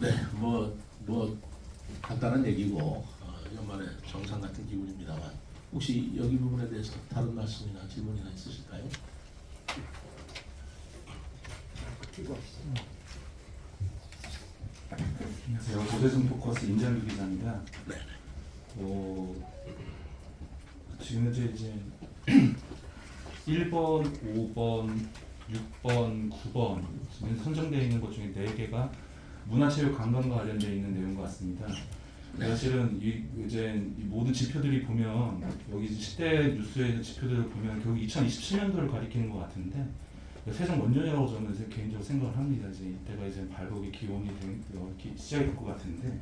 네, 간단한 얘기고 연말에 정상 같은 기분입니다만 혹시 여기 부분에 대해서 다른 말씀이나 질문이나 있으실까요? 안녕하세요. 조대중 포커스 임장규 기자입니다. 네. 지금 현재 이제 1번, 5번, 6번, 9번 지금 선정되어 있는 것 중에 4개가 문화체육 관광과 관련되어 있는 내용 같습니다. 네. 사실은 이 모든 지표들이 보면 여기 10대 뉴스에 있는 지표들을 보면 결국 2027년도를 가리키는 것 같은데 세종 원년이라고 저는 이제 개인적으로 생각을 합니다. 이제 이때가 이제 발복의 기원이 시작이 될 것 같은데.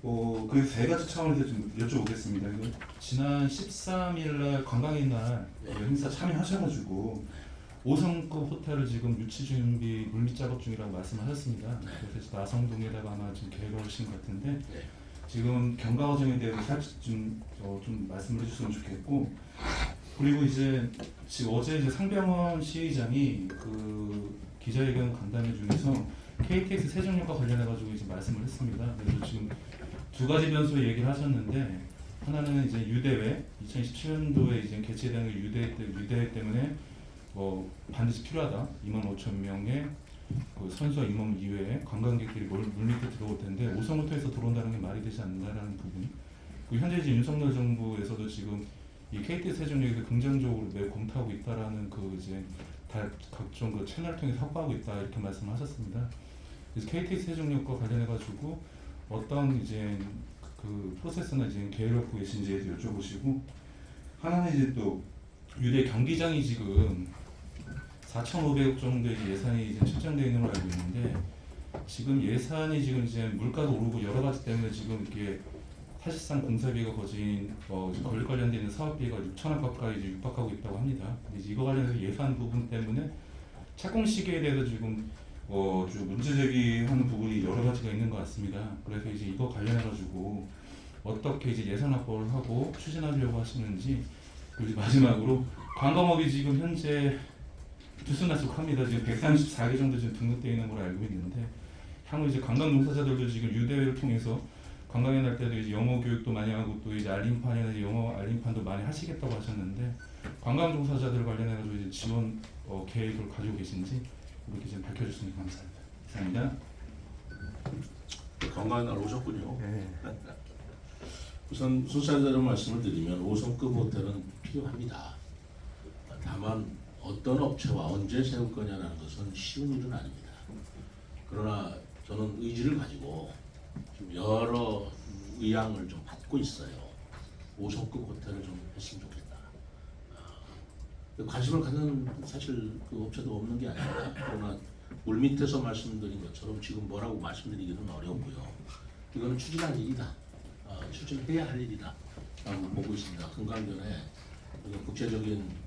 그 세 가지 차원에서 좀 여쭤보겠습니다. 이거 지난 13일날 관광의 날 행사 참여하셔가지고 5성급 호텔을 지금 유치 준비 물밑 작업 중이라고 말씀하셨습니다. 그래서 나성동에다가 아마 지금 계획을 하신 것 같은데 지금 경과 과정에 대해서 살짝 좀 말씀을 해주셨으면 좋겠고, 그리고 이제 지금 어제 이제 상병원 시의장이 그 기자회견 간담회 중에서 KTX 세종역과 관련해가지고 이제 말씀을 했습니다. 그래서 지금 두 가지 변수 얘기를 하셨는데, 하나는 이제 유대회 2017년도에 이제 개최되는 유대회 때문에 반드시 필요하다. 25,000명의 그 선수와 임원 이외에 관광객들이 물밑에 들어올 텐데 5성호텔에서 들어온다는 게 말이 되지 않는다라는 부분. 그리고 현재 이제 윤석열 정부에서도 지금 이 KT 세종역에서 긍정적으로 매우 검토하고 있다라는 그 이제 각종 그 채널을 통해서 확보하고 있다 이렇게 말씀하셨습니다. 그래서 KT 세종역과 관련해 가지고 어떤 이제 그 프로세스나 이제 계획을 갖고 계신지에 대해서 여쭤보시고, 하나는 이제 또 유대 경기장이 지금 4,500억 정도의 예산이 이제 책정되어 있는 걸로 알고 있는데, 지금 예산이 지금 이제 물가도 오르고 여러 가지 때문에 지금 이게 사실상 공사비가 거진 건립 관련돼 있는 사업비가 6천억 가까이 이제 육박하고 있다고 합니다. 이제 이거 관련해서 예산 부분 때문에 착공 시기에 대해서 지금 좀 문제 제기하는 부분이 여러 가지가 있는 것 같습니다. 그래서 이제 이거 관련해 가지고 어떻게 이제 예산 확보를 하고 추진하려고 하시는지, 그리고 이제 마지막으로 관광업이 지금 현재 들쑥날쑥합니다. 지금 134개 정도 지금 등록되어 있는 걸로 알고 있는데, 향후 이제 관광 종사자들도 지금 유대회를 통해서 관광에 날 때도 이제 영어 교육도 많이 하고 또 이제 알림판이나 영어 알림판도 많이 하시겠다고 하셨는데, 관광 종사자들 관련해 가지고 이제 지원 계획을 가지고 계신지 이렇게 좀 밝혀주시면 감사합니다. 이상입니다. 건강한 날 오셨군요. 네. 우선 순서대로 말씀을 드리면 5성급 호텔은 필요합니다. 다만 어떤 업체와 언제 세울 거냐라는 것은 쉬운 일은 아닙니다. 그러나 저는 의지를 가지고 좀 여러 의향을 좀 받고 있어요. 5성급 호텔을 좀 했으면 좋겠다. 관심을 갖는 사실 그 업체도 없는 게 아닙니다. 그러나 물밑에서 말씀드린 것처럼 지금 뭐라고 말씀드리기는 어렵고요. 이거는 추진할 일이다. 추진해야 할 일이다. 라고 보고 있습니다. 금강변에 국제적인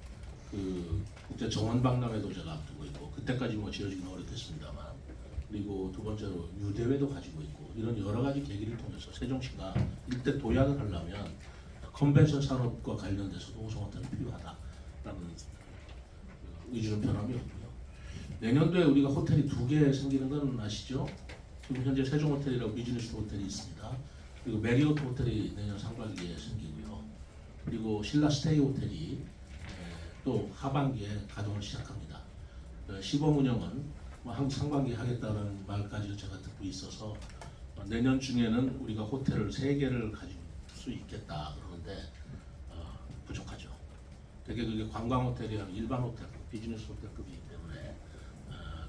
그 국제 정원 박람회도 제가 앞두고 있고, 그때까지 지어지기는 어렵겠습니다만, 그리고 두 번째로 유대회도 가지고 있고, 이런 여러 가지 계기를 통해서 세종시가 일대 도약을 하려면 컨벤션 산업과 관련돼서도 5성호텔은 필요하다라는 의지는 변함이 없고요. 내년도에 우리가 호텔이 2개 생기는 건 아시죠? 지금 현재 세종호텔이라고 비즈니스 호텔이 있습니다. 그리고 메리어트 호텔이 내년 상반기에 생기고요. 그리고 신라 스테이 호텔이 또 하반기에 가동을 시작합니다. 시범 운영은 상반기에 하겠다는 말까지 제가 듣고 있어서 내년 중에는 우리가 호텔을 3개를 가질 수 있겠다 그러는데 부족하죠. 되게 그게 관광 호텔이 아니라 일반 호텔, 비즈니스 호텔급이기 때문에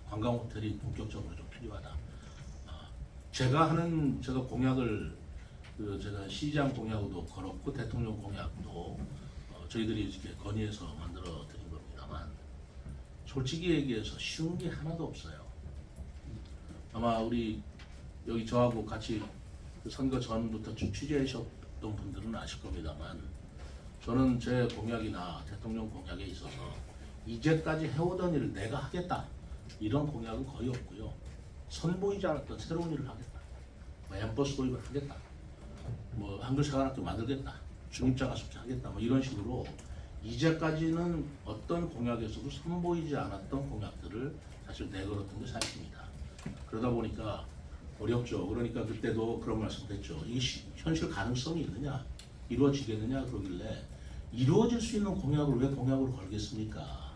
관광 호텔이 본격적으로 좀 필요하다. 제가 공약을 제가 시장 공약도 걸었고 대통령 공약도 저희들이 이렇게 건의해서 만들어 드린 겁니다만, 솔직히 얘기해서 쉬운 게 하나도 없어요. 아마 우리 여기 저하고 같이 그 선거 전부터 좀 취재하셨던 분들은 아실 겁니다만, 저는 제 공약이나 대통령 공약에 있어서 이제까지 해오던 일을 내가 하겠다 이런 공약은 거의 없고요. 선보이지 않았던 새로운 일을 하겠다. 엠버스 도입을 하겠다. 한글 사관학교 만들겠다. 중입자 가습자 하겠다. 이런 식으로 이제까지는 어떤 공약에서도 선보이지 않았던 공약들을 사실 내걸었던 게 사실입니다. 그러다 보니까 어렵죠. 그러니까 그때도 그런 말씀드렸죠. 이게 현실 가능성이 있느냐, 이루어지겠느냐 그러길래 이루어질 수 있는 공약을 왜 공약으로 걸겠습니까?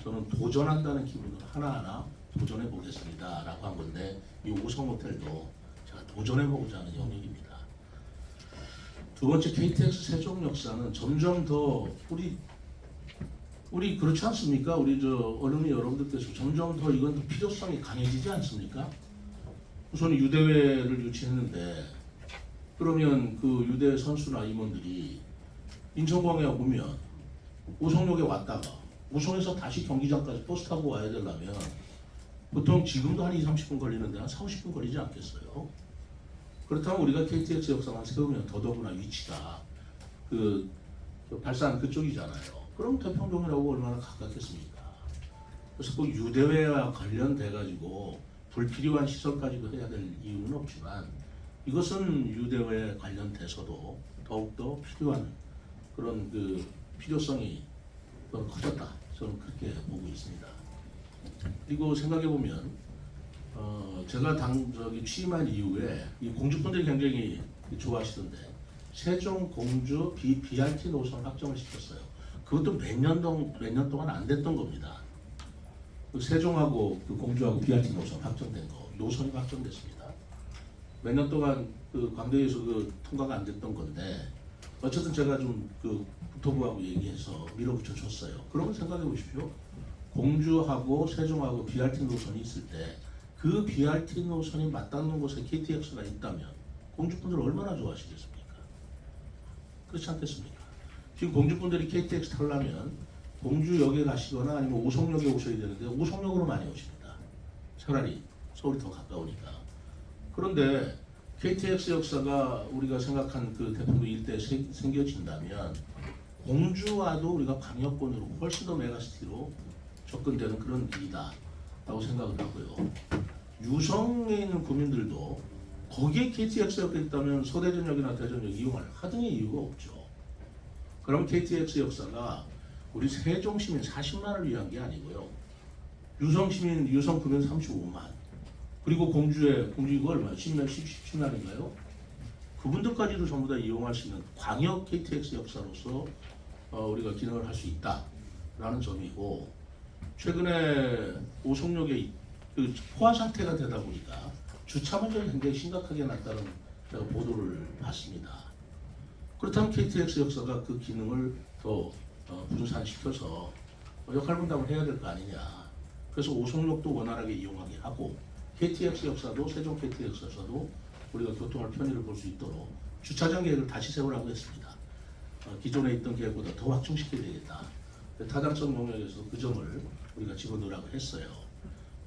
저는 도전한다는 기분으로 하나하나 도전해 보겠습니다 라고 한 건데 이 5성 호텔도 제가 도전해 보고자 하는 영역입니다. 두 번째 KTX 세종역사는 점점 더 우리 그렇지 않습니까? 우리 저 어른이 여러분들께서 점점 더 이건 더 필요성이 강해지지 않습니까? 우선 유대회를 유치했는데 그러면 그 유대 선수나 임원들이 인천공항에 오면 오송역에 왔다가 오송에서 다시 경기장까지 버스 타고 와야 되려면 보통 지금도 한 2-30분 걸리는데 한 4-50분 걸리지 않겠어요? 그렇다면 우리가 KTX 역사만 세우면 더더구나 위치가 그 발산 그쪽이잖아요. 그럼 태평동이라고 얼마나 가깝겠습니까? 그래서 꼭 유대회와 관련돼 가지고 불필요한 시설까지도 해야 될 이유는 없지만 이것은 유대회에 관련돼서도 더욱더 필요한 그런 그 필요성이 더 커졌다. 저는 그렇게 보고 있습니다. 그리고 생각해 보면 제가 취임한 이후에 이 공주분들이 굉장히 좋아하시던데 세종 공주 BRT 노선 확정을 시켰어요. 그것도 몇 년 동안 안 됐던 겁니다. 그 세종하고 그 공주하고 BRT 노선 확정된 거 노선이 확정됐습니다. 몇 년 동안 그 광대에서 그 통과가 안 됐던 건데 어쨌든 제가 좀 그 국토부하고 얘기해서 밀어붙여 줬어요. 그러면 생각해 보십시오. 공주하고 세종하고 BRT 노선이 있을 때 그 BRT 노선이 맞닿는 곳에 KTX가 있다면 공주분들 얼마나 좋아하시겠습니까? 그렇지 않겠습니까? 지금 공주분들이 KTX 타려면 공주역에 가시거나 아니면 오송역에 오셔야 되는데 오송역으로 많이 오십니다. 차라리 서울이 더 가까우니까. 그런데 KTX 역사가 우리가 생각한 그 대통령 일대에 생겨진다면 공주와도 우리가 광역권으로 훨씬 더 메가시티로 접근되는 그런 길이다 라고 생각을 하고요. 유성에 있는 구민들도 거기에 KTX역이 있다면 서대전역이나 대전역 이용할 하등의 이유가 없죠. 그럼 KTX 역사가 우리 세종시민 40만을 위한 게 아니고요. 유성시민, 유성 구민 35만. 그리고 공주 이거 얼마요? 17만인가요? 그분들까지도 전부 다 이용할 수 있는 광역 KTX 역사로서 우리가 기능을 할 수 있다라는 점이고 최근에 오송역에 그 포화 상태가 되다 보니까 주차 문제가 굉장히 심각하게 났다는 제가 보도를 봤습니다. 그렇다면 KTX 역사가 그 기능을 더 분산시켜서 역할 분담을 해야 될 거 아니냐. 그래서 오송역도 원활하게 이용하게 하고 KTX 역사도 세종 KTX 역사도 우리가 교통할 편의를 볼 수 있도록 주차장 계획을 다시 세우라고 했습니다. 기존에 있던 계획보다 더 확충시켜야 되겠다. 타당성 용역에서 그 점을 우리가 집어넣으라고 했어요.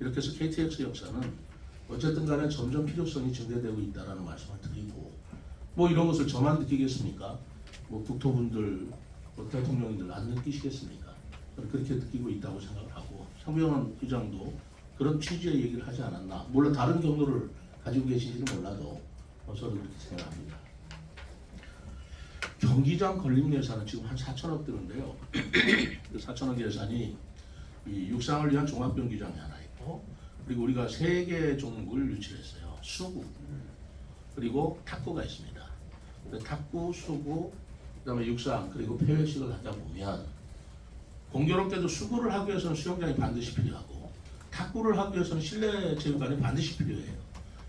이렇게 해서 KTX 역사는 어쨌든 간에 점점 필요성이 증대되고 있다는 말씀을 드리고 뭐 이런 것을 저만 느끼겠습니까? 뭐 국토분들, 대통령님들 안 느끼시겠습니까? 저는 그렇게 느끼고 있다고 생각을 하고 상병원 의장도 그런 취지의 얘기를 하지 않았나. 물론 다른 경로를 가지고 계신지는 몰라도 저는 그렇게 생각합니다. 경기장 건립 예산은 지금 한 4천억 드는데요. 그 4천억 예산이 이 육상을 위한 종합경기장이 하나 있고 그리고 우리가 3개 종목을 유치했어요. 수구 그리고 탁구가 있습니다. 탁구, 수구, 그다음에 육상 그리고 폐회식을 하다 보면 공교롭게도 수구를 하기 위해서는 수영장이 반드시 필요하고 탁구를 하기 위해서는 실내 체육관이 반드시 필요해요.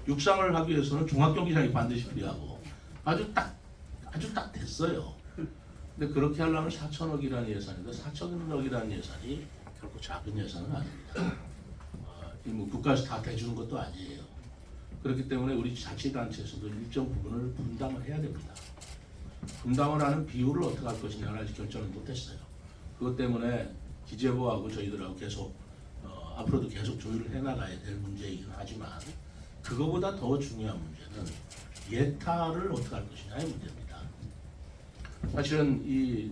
육상을 하기 위해서는 종합경기장이 반드시 필요하고 아주 딱 됐어요. 근데 그렇게 하려면 4천억이라는 예산인데 4천억이라는 예산이 결코 작은 예산은 아닙니다. 뭐 국가에서 다 대주는 것도 아니에요. 그렇기 때문에 우리 자치단체에서도 일정 부분을 분담을 해야 됩니다. 분담을 하는 비율을 어떻게 할 것이냐를 아직 결정을 못했어요. 그것 때문에 기재부하고 저희들하고 계속 앞으로도 계속 조율을 해나가야 될 문제이긴 하지만 그거보다 더 중요한 문제는 예타를 어떻게 할 것이냐의 문제입니다. 사실은 이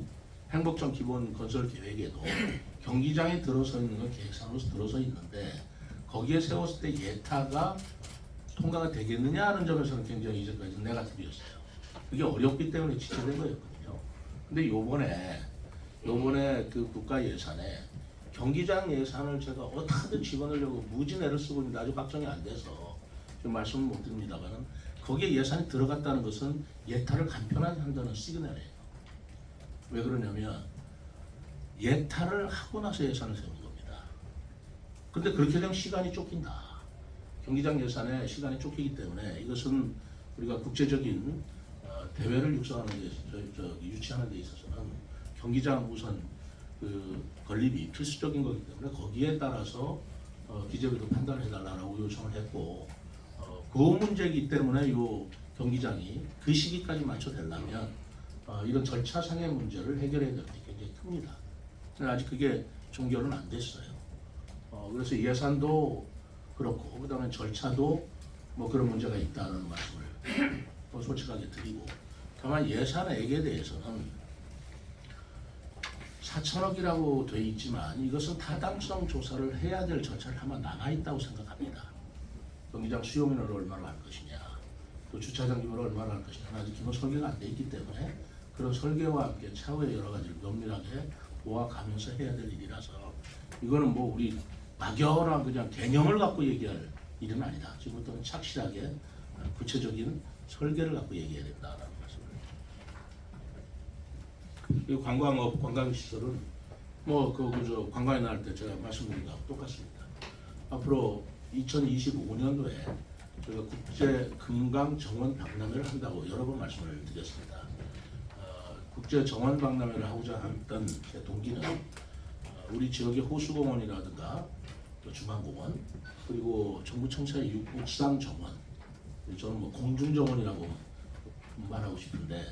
행복정 기본 건설 계획에도 경기장에 들어서 있는 건 계획상으로서 들어서 있는데 거기에 세웠을 때 예타가 통과가 되겠느냐 하는 점에서는 굉장히 이제까지 네거티브였어요. 그게 어렵기 때문에 지체된 거였거든요. 근데 요번에 그 국가 예산에 경기장 예산을 제가 어떻게든 집어넣으려고 무진 애를 쓰고 있는데 아직 확정이 안 돼서 지금 말씀을 못 드립니다만은 거기에 예산이 들어갔다는 것은 예타를 간편하게 한다는 시그널이에요. 왜 그러냐면 예타를 하고 나서 예산을 세우는 겁니다. 근데 그렇게 되면 시간이 쫓긴다. 경기장 예산에 시간이 쫓기기 때문에 이것은 우리가 국제적인 대회를 육성하는 데 유치하는 데 있어서는 경기장 우선 그 건립이 필수적인 거기 때문에 거기에 따라서 기재부도 판단을 해달라고 요청을 했고 그 문제이기 때문에 이 경기장이 그 시기까지 맞춰되려면 이런 절차상의 문제를 해결해야 될 게 굉장히 큽니다. 아직 그게 종결은 안 됐어요. 그래서 예산도 그렇고 그다음에 절차도 뭐 그런 문제가 있다는 말씀을 솔직하게 드리고 다만 예산액에 대해서는 4천억이라고 돼 있지만 이것은 타당성 조사를 해야 될 절차를 아마 남아있다고 생각합니다. 경기장 수용인을 얼마나 할 것이냐 또 주차장 규모를 얼마나 할 것이냐 아직 기본 설계가 안 돼 있기 때문에 그런 설계와 함께 차후의 여러 가지를 면밀하게 보아가면서 해야 될 일이라서 이거는 뭐 우리 막연한 그냥 개념을 갖고 얘기할 일은 아니다. 지금부터는 착실하게 구체적인 설계를 갖고 얘기해야 된다라는 말씀을. 이 관광업, 관광시설은 뭐 그저 관광에 나갈 때 제가 말씀드린 거하고 똑같습니다. 앞으로 2025년도에 저희가 국제 금강 정원 박람회를 한다고 여러 번 말씀을 드렸습니다. 국제 정원 박람회를 하고자 했던 제 동기는 우리 지역의 호수공원이라든가 또 중앙공원 그리고 정부 청사의 육상 정원 저는 뭐 공중정원이라고 말하고 싶은데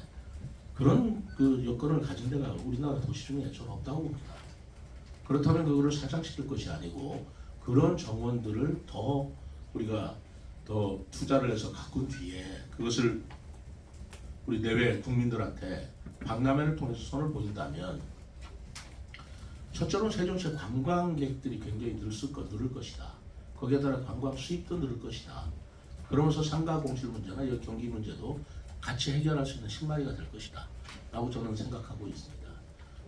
그런 그 여건을 가진 데가 우리나라 도시 중에 전 없다고 봅니다. 그렇다면 그거를 사장시킬 것이 아니고 그런 정원들을 더 우리가 더 투자를 해서 가꾼 뒤에 그것을 우리 내외 국민들한테 박람회를 통해서 선을 보인다면 첫째로는 세종시의 관광객들이 굉장히 늘을 것이다. 거기에 따라 관광 수입도 늘을 것이다. 그러면서 상가 공실 문제나 이 경기 문제도 같이 해결할 수 있는 실마리가 될 것이다. 라고 저는 생각하고 있습니다.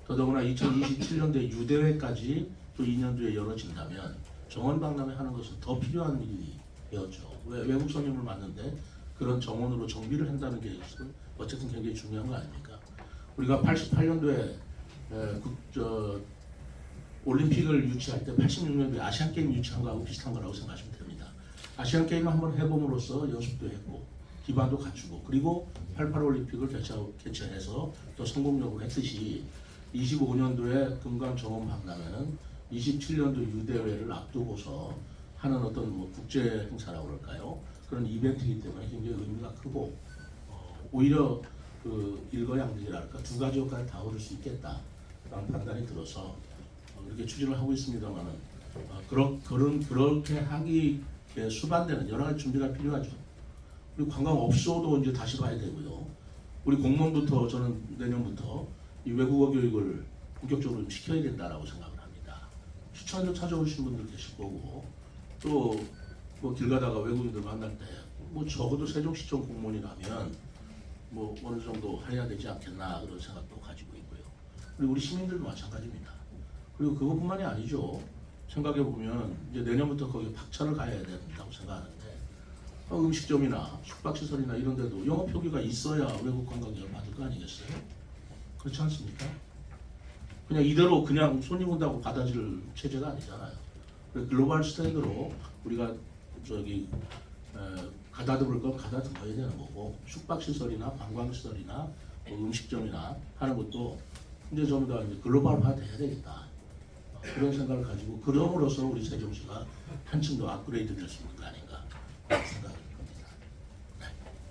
더더구나 2027년도에 유대회까지 또 2년 뒤에 열어진다면 정원 박람회 하는 것은 더 필요한 일이 되었죠. 왜 외국 손님을 맞는데 그런 정원으로 정비를 한다는 게 어쨌든 굉장히 중요한 거 아닙니까? 우리가 88년도에 올림픽을 유치할 때 86년도에 아시안게임 유치한 거하고 비슷한 거라고 생각하시면 됩니다. 아시안게임을 한번 해봄으로써 연습도 했고 기반도 갖추고 그리고 88 올림픽을 개최해서 또 성공적으로 했듯이 25년도에 금강 정원 박람회는 27년도 유대회를 앞두고서 하는 어떤 뭐 국제 행사라고 그럴까요? 그런 이벤트이기 때문에 굉장히 의미가 크고 오히려 그 일거양득이랄까 두 가지 효과를 다 얻을 수 있겠다라는 판단이 들어서 이렇게 추진을 하고 있습니다만은 그렇게 하기 수반되는 여러 가지 준비가 필요하죠. 우리 관광업소도 이제 다시 봐야 되고요. 우리 공무원부터 저는 내년부터 이 외국어 교육을 본격적으로 시켜야 된다라고 생각을 합니다. 추천료 찾아오신 분들 계실 거고 또 뭐 길 가다가 외국인들 만날 때 뭐 적어도 세종시청 공무원이라면 뭐 어느 정도 해야 되지 않겠나 그런 생각도 가지고 있고요. 그리고 우리 시민들도 마찬가지입니다. 그리고 그것뿐만이 아니죠. 생각해 보면 이제 내년부터 거기 박차를 가야 된다고 생각하는데 음식점이나 숙박시설이나 이런 데도 영업 표기가 있어야 외국 관광객을 받을 거 아니겠어요? 그렇지 않습니까? 그냥 이대로 그냥 손님 온다고 받아줄 체제가 아니잖아요. 글로벌 스탠드로 우리가 가다듬을 건 가다듬어야 되는 거고 숙박시설이나 관광시설이나 뭐 음식점이나 하는 것도 이제 전부 다 이제 글로벌화 돼야 되겠다. 그런 생각을 가지고 그럼으로써 우리 세종시가 한층 더 업그레이드 될 수 있는 거 아닌가 생각합니다.